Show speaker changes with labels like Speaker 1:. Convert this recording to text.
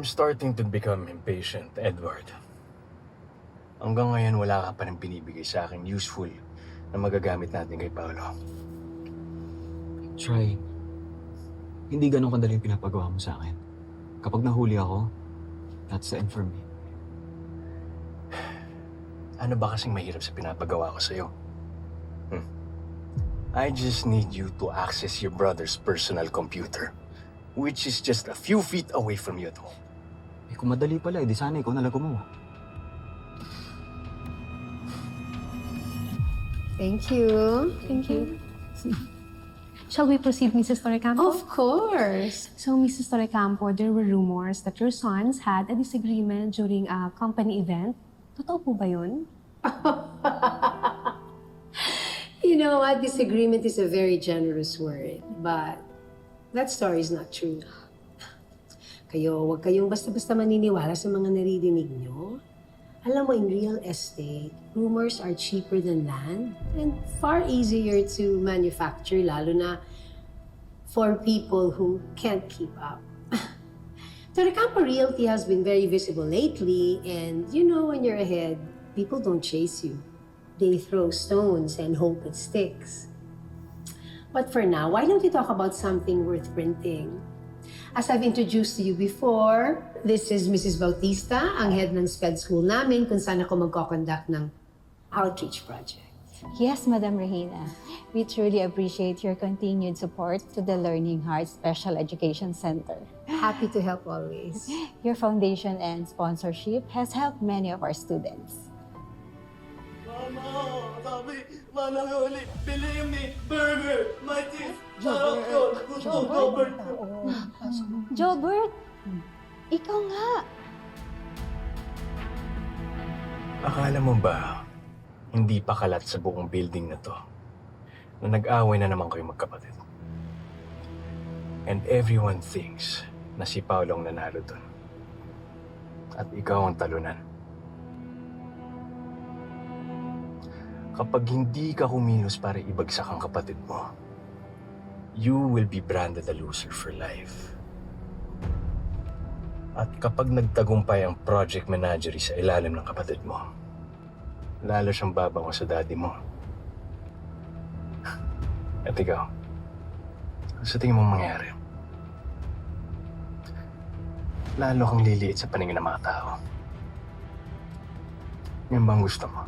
Speaker 1: starting to become impatient, Edward. Hanggang ngayon, wala ka pa rin binibigay sa akin useful na magagamit natin kay Paolo.
Speaker 2: Try. Hindi ganun kadali yung pinapagawa mo sa akin. Kapag nahuli ako, that's the end for me.
Speaker 1: Ano ba kasing mahirap sa pinapagawa ko sa'yo? I just need you to access your brother's personal computer, which is just a few feet away from you, though.
Speaker 2: Eh kung madali pala, di sana ikaw nalang gumawa.
Speaker 3: Thank you.
Speaker 4: Thank you. Shall we proceed, Mrs. Torrecampo?
Speaker 3: Of course.
Speaker 4: So, Mrs. Torrecampo, there were rumors that your sons had a disagreement during a company event. Totoo po ba yun?
Speaker 3: You know what? Disagreement is a very generous word, but that story is not true. Huwag kayong basta-basta maniniwala sa mga naririnig nyo. Alam mo, in real estate, rumors are cheaper than land and far easier to manufacture, lalo na for people who can't keep up. Torrecampo Realty has been very visible lately, and you know when you're ahead, people don't chase you. They throw stones and hope it sticks. But for now, why don't we talk about something worth printing? As I've introduced to you before, this is Mrs. Bautista, ang head ng SPED school namin kung saan ako magko-conduct ng outreach project.
Speaker 5: Yes, Madam Regina. We truly appreciate your continued support to the Learning Heart Special Education Center.
Speaker 3: Happy to help always.
Speaker 5: Your foundation and sponsorship has helped many of our students.
Speaker 6: Mama, sabi, manang ulit, bili me burger, my teeth, sarap yun, gusto Jobert.
Speaker 5: Jobert, ikaw nga.
Speaker 1: Akala mo ba, hindi pa kalat sa buong building na to, na nag-away na naman kayo magkapatid? And everyone thinks na si Paolo ang nanalo dun. At ikaw ang talunan. Kapag hindi ka kumilos para ibagsak ang kapatid mo, you will be branded a loser for life. At kapag nagtagumpay ang project manager sa ilalim ng kapatid mo, lalo siyang babango sa daddy mo. At ikaw, sa tingin mong mangyari? Lalo kang liliit sa paningin ng mga tao. Yan bang gusto mo?